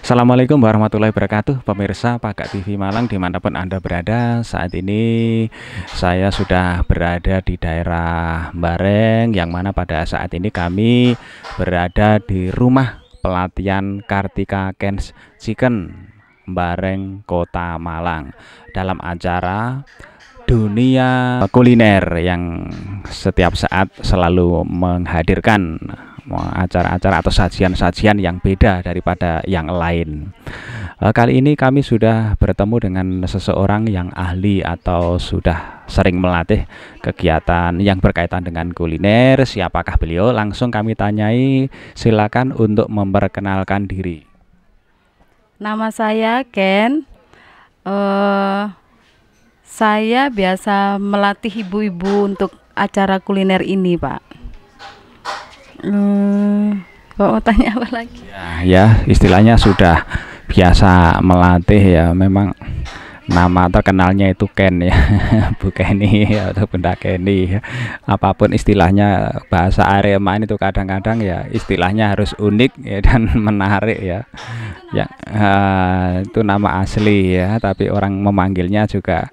Assalamualaikum warahmatullahi wabarakatuh, pemirsa Paga TV Malang dimanapun Anda berada. Saat ini saya sudah berada di daerah Bareng, yang mana pada saat ini kami berada di rumah pelatihan Kartika Ken's Chicken Bareng, Kota Malang, dalam acara dunia kuliner yang setiap saat selalu menghadirkan acara-acara atau sajian-sajian yang beda daripada yang lain. Kali ini kami sudah bertemu dengan seseorang yang ahli atau sudah sering melatih kegiatan yang berkaitan dengan kuliner. Siapakah beliau? Langsung kami tanyai. Silakan untuk memperkenalkan diri. Nama saya Ken. Saya biasa melatih ibu-ibu untuk acara kuliner ini, Pak. Kok mau tanya apa lagi? Ya, istilahnya sudah biasa melatih ya. Memang nama terkenalnya itu Ken ya, Bu Kenny atau Bunda Kenny. Apapun istilahnya bahasa Aryaman itu kadang-kadang ya istilahnya harus unik ya dan menarik ya. Ya, itu nama asli ya, tapi orang memanggilnya juga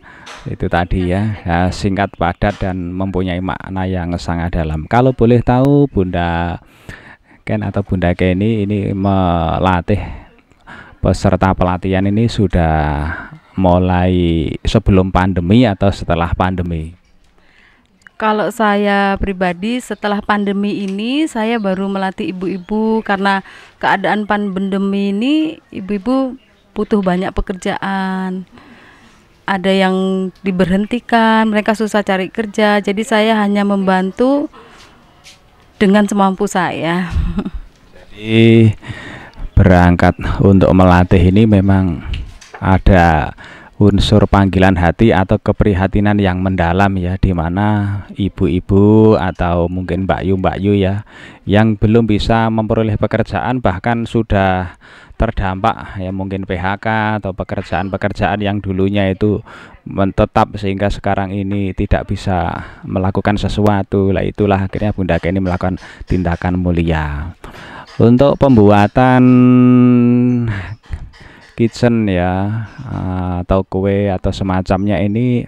itu tadi ya, singkat padat dan mempunyai makna yang sangat dalam. Kalau boleh tahu Bunda Ken atau Bunda Kenny ini melatih peserta pelatihan ini sudah mulai sebelum pandemi atau setelah pandemi? Kalau saya pribadi setelah pandemi ini saya baru melatih ibu-ibu karena keadaan pandemi ini ibu-ibu butuh banyak pekerjaan. Ada yang diberhentikan, mereka susah cari kerja, jadi saya hanya membantu dengan semampu saya. Jadi berangkat untuk melatih ini memang ada unsur panggilan hati atau keprihatinan yang mendalam ya, di mana ibu-ibu atau mungkin Mbak Yu ya yang belum bisa memperoleh pekerjaan, bahkan sudah terdampak ya mungkin PHK atau pekerjaan-pekerjaan yang dulunya itu tetap sehingga sekarang ini tidak bisa melakukan sesuatu. Lah itulah akhirnya Bunda Kenny melakukan tindakan mulia untuk pembuatan kitchen ya, atau kue atau semacamnya ini.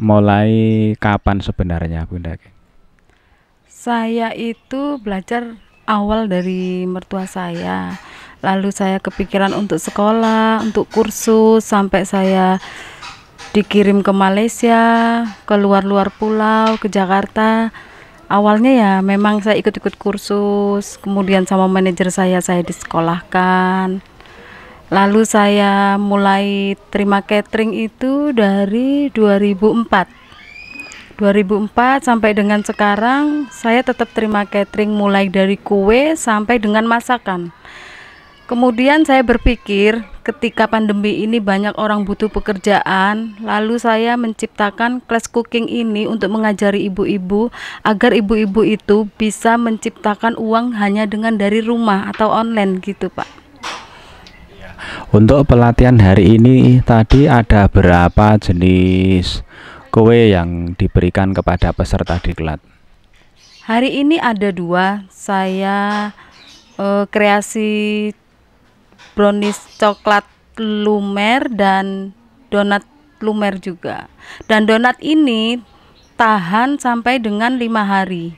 Mulai kapan sebenarnya Bunda? Saya itu belajar awal dari mertua saya. Lalu saya kepikiran untuk sekolah, untuk kursus, sampai saya dikirim ke Malaysia, ke luar-luar pulau, ke Jakarta. Awalnya ya memang saya ikut-ikut kursus, kemudian sama manajer saya disekolahkan. Lalu saya mulai terima catering itu dari 2004 sampai dengan sekarang saya tetap terima catering, mulai dari kue sampai dengan masakan. Kemudian saya berpikir ketika pandemi ini banyak orang butuh pekerjaan, lalu saya menciptakan kelas cooking ini untuk mengajari ibu-ibu agar ibu-ibu itu bisa menciptakan uang hanya dengan dari rumah atau online gitu, Pak. Untuk pelatihan hari ini tadi ada berapa jenis kue yang diberikan kepada peserta diklat? Hari ini ada 2. Saya kreasi brownies coklat lumer dan donat lumer juga. Dan donat ini tahan sampai dengan 5 hari.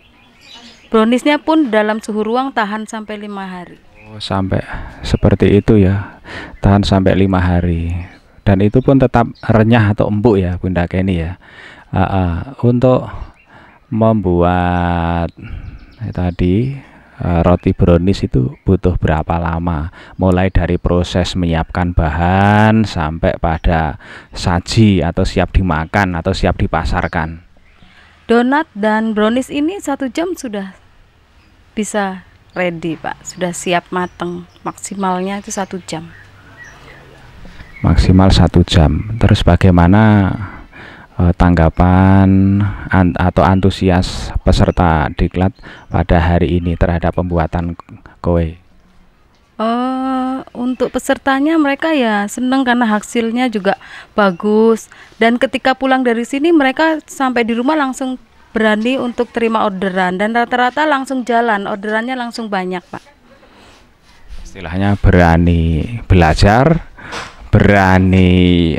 Browniesnya pun dalam suhu ruang tahan sampai 5 hari. Oh, sampai seperti itu ya, tahan sampai 5 hari. Dan itu pun tetap renyah atau empuk ya Bunda Kenny ya. Untuk membuat tadi roti brownies itu butuh berapa lama, mulai dari proses menyiapkan bahan sampai pada saji atau siap dimakan atau siap dipasarkan? Donat dan brownies ini 1 jam sudah bisa ready, Pak, sudah siap mateng. Maksimalnya itu 1 jam. Maksimal 1 jam. Terus bagaimana tanggapan atau antusias peserta diklat pada hari ini terhadap pembuatan kue? Untuk pesertanya mereka ya seneng karena hasilnya juga bagus, dan ketika pulang dari sini mereka sampai di rumah langsung berani untuk terima orderan, dan rata-rata langsung jalan, orderannya langsung banyak, Pak. Istilahnya berani belajar, berani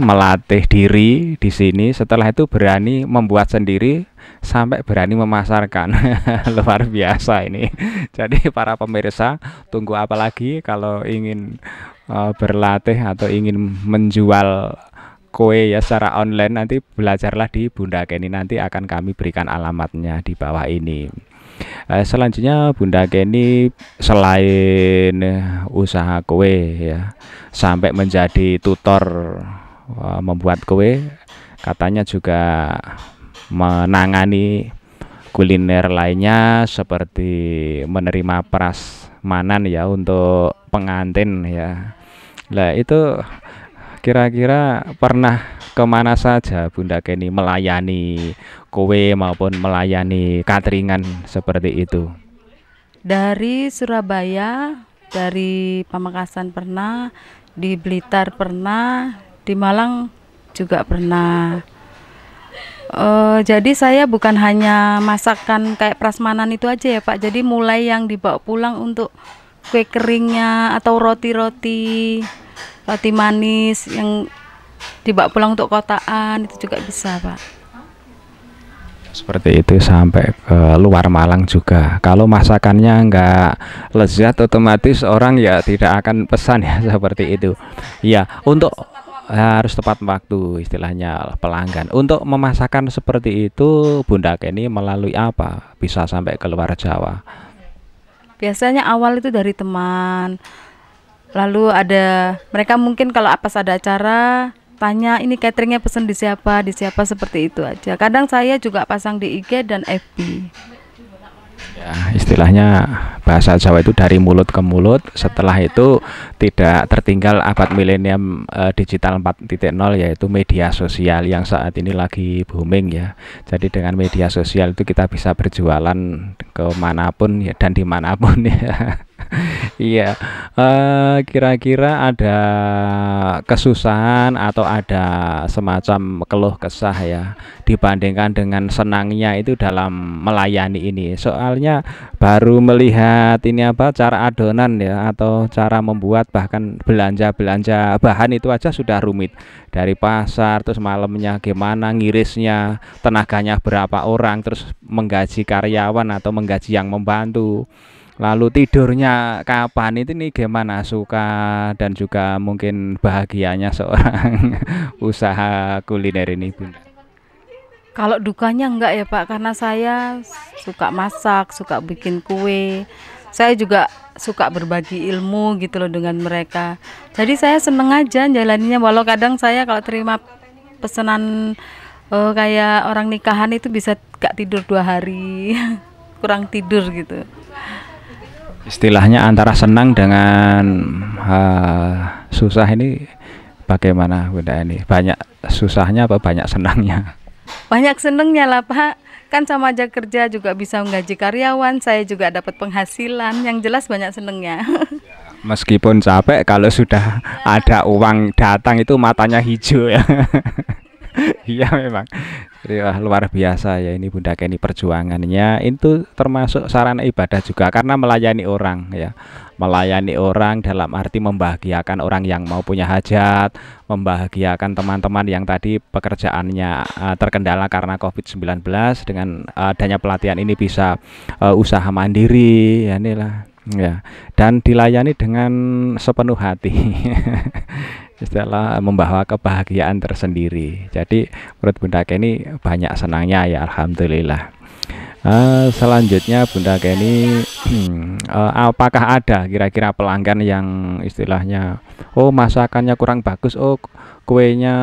melatih diri di sini, setelah itu berani membuat sendiri sampai berani memasarkan. Luar biasa ini. Jadi para pemirsa, tunggu apa lagi kalau ingin berlatih atau ingin menjual kue ya secara online, nanti belajarlah di Bunda Keni, nanti akan kami berikan alamatnya di bawah ini. Selanjutnya Bunda Keni selain usaha kue ya, sampai menjadi tutor membuat kue, katanya juga menangani kuliner lainnya seperti menerima prasmanan ya untuk pengantin ya. Lah itu kira-kira pernah kemana saja Bunda Keni melayani kowe maupun melayani cateringan seperti itu? Dari Surabaya, dari Pamekasan pernah, di Blitar pernah, di Malang juga pernah. Jadi saya bukan hanya masakan kayak prasmanan itu aja ya Pak. Jadi mulai yang dibawa pulang untuk kue keringnya atau roti-roti, roti manis yang dibawa pulang untuk kotaan itu juga bisa Pak. Seperti itu sampai ke luar Malang juga. Kalau masakannya nggak lezat, otomatis orang ya tidak akan pesan ya seperti itu. Iya, untuk harus tepat waktu istilahnya pelanggan. Untuk memasakkan seperti itu Bunda Keni melalui apa bisa sampai ke luar Jawa? Biasanya awal itu dari teman. Lalu ada mereka mungkin kalau pas ada acara tanya ini cateringnya pesen di siapa seperti itu aja. Kadang saya juga pasang di IG dan FB. Ya, istilahnya bahasa Jawa itu dari mulut ke mulut. Setelah itu tidak tertinggal abad milenium digital 4.0, yaitu media sosial yang saat ini lagi booming ya. Jadi dengan media sosial itu kita bisa berjualan kemanapun ya dan dimanapun ya. Iya, kira-kira ada kesusahan atau ada semacam keluh kesah ya dibandingkan dengan senangnya itu dalam melayani ini. Soalnya baru melihat ini cara adonan ya atau cara membuat, bahkan belanja bahan itu aja sudah rumit. Dari pasar, terus malamnya gimana ngirisnya, tenaganya berapa orang, terus menggaji karyawan atau menggaji yang membantu. Lalu tidurnya kapan itu nih gimana, suka dan juga mungkin bahagianya seorang usaha kuliner ini Bunda? Kalau dukanya enggak ya Pak, karena saya suka masak, suka bikin kue. Saya juga suka berbagi ilmu gitu loh dengan mereka. Jadi saya seneng aja jalaninya, walau kadang saya kalau terima pesanan kayak orang nikahan itu bisa gak tidur 2 hari, kurang tidur gitu. Istilahnya antara senang dengan susah ini bagaimana Bunda ini? Banyak susahnya apa banyak senangnya? Banyak senengnya lah Pak, kan sama aja kerja juga bisa menggaji karyawan, saya juga dapat penghasilan, yang jelas banyak senengnya. Meskipun capek, kalau sudah ada uang datang itu matanya hijau ya. Iya memang. Jadi, wah, luar biasa ya ini Bunda Keni perjuangannya. Itu termasuk sarana ibadah juga karena melayani orang ya. Melayani orang dalam arti membahagiakan orang yang mau punya hajat, membahagiakan teman-teman yang tadi pekerjaannya terkendala karena COVID-19. Dengan adanya pelatihan ini bisa usaha mandiri ya, inilah ya, dan dilayani dengan sepenuh hati. Istilah membawa kebahagiaan tersendiri. Jadi menurut Bunda Keni banyak senangnya ya, alhamdulillah. Selanjutnya Bunda Keni, apakah ada kira-kira pelanggan yang istilahnya oh masakannya kurang bagus, oh kuenya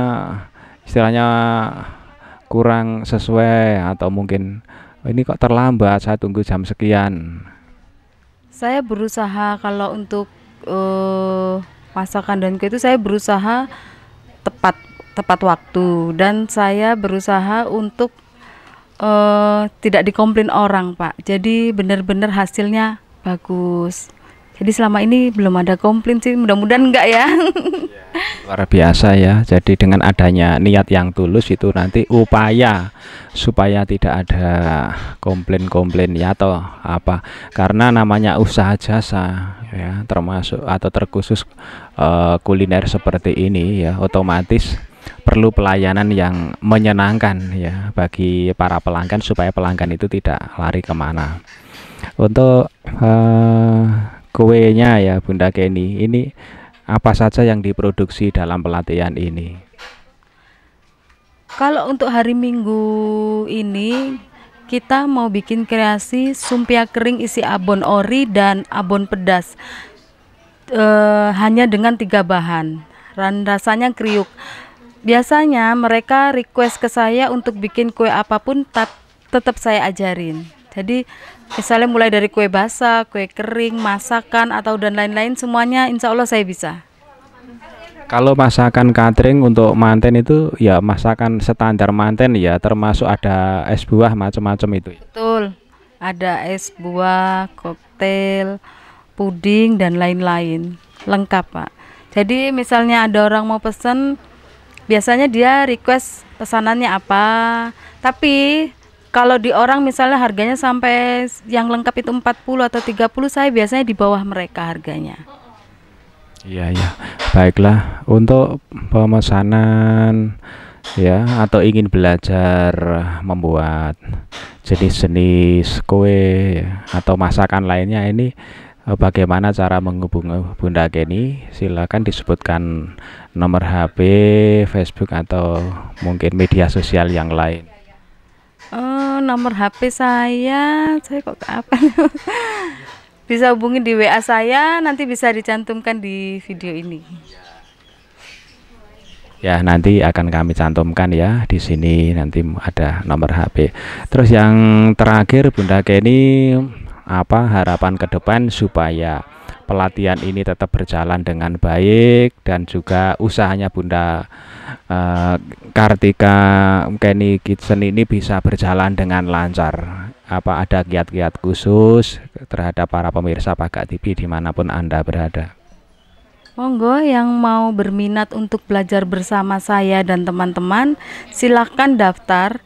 istilahnya kurang sesuai, atau mungkin ini kok terlambat, saya tunggu jam sekian? Saya berusaha kalau untuk masakan dan kue itu saya berusaha tepat waktu, dan saya berusaha untuk tidak dikomplain orang Pak. Jadi benar-benar hasilnya bagus. Jadi selama ini belum ada komplain sih, mudah-mudahan enggak ya. Luar biasa ya. Jadi dengan adanya niat yang tulus itu nanti upaya supaya tidak ada komplain-komplain ya atau apa. Karena namanya usaha jasa ya, termasuk atau terkhusus kuliner seperti ini ya, otomatis perlu pelayanan yang menyenangkan ya bagi para pelanggan supaya pelanggan itu tidak lari kemana. Untuk kuenya ya Bunda Kenny, ini apa saja yang diproduksi dalam pelatihan ini? Kalau untuk hari Minggu ini kita mau bikin kreasi sumpia kering isi abon ori dan abon pedas. Hanya dengan 3 bahan. Rasanya kriuk. Biasanya mereka request ke saya untuk bikin kue apapun, tetap saya ajarin. Jadi misalnya mulai dari kue basah, kue kering, masakan atau dan lain-lain, semuanya insya Allah saya bisa. Kalau masakan catering untuk manten itu ya masakan standar manten ya, termasuk ada es buah macam-macam itu. Betul. Ada es buah, koktail, puding dan lain-lain. Lengkap, Pak. Jadi misalnya ada orang mau pesen, biasanya dia request pesanannya apa. Tapi kalau di orang misalnya harganya sampai yang lengkap itu 40 atau 30, saya biasanya di bawah mereka harganya. Iya ya, baiklah. Untuk pemesanan ya atau ingin belajar membuat jenis-jenis kue ya, atau masakan lainnya ini bagaimana cara menghubungi Bunda Kenny? Silakan disebutkan nomor HP, Facebook atau mungkin media sosial yang lain. Nomor HP saya kok apa? Bisa hubungi di WA saya, nanti bisa dicantumkan di video ini. Ya, nanti akan kami cantumkan ya di sini, nanti ada nomor HP. Terus yang terakhir Bunda Kenny, apa harapan ke depan supaya pelatihan ini tetap berjalan dengan baik dan juga usahanya Bunda Kartika Kenny Kitchen ini bisa berjalan dengan lancar? Apa ada kiat-kiat khusus terhadap para pemirsa Paga TV dimanapun Anda berada? Monggo yang mau berminat untuk belajar bersama saya dan teman-teman, silahkan daftar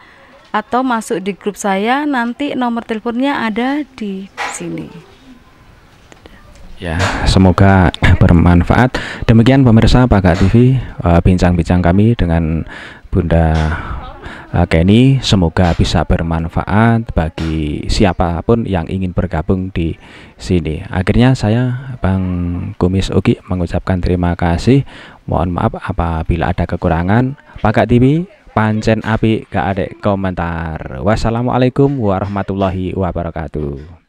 atau masuk di grup saya, nanti nomor teleponnya ada di sini. Ya, semoga bermanfaat. Demikian pemirsa Paga TV, bincang-bincang kami dengan Bunda Kenny, semoga bisa bermanfaat bagi siapapun yang ingin bergabung di sini. Akhirnya saya Bang Kumis Ugi mengucapkan terima kasih. Mohon maaf apabila ada kekurangan. Paga TV pancen api gak ada komentar. Wassalamualaikum warahmatullahi wabarakatuh.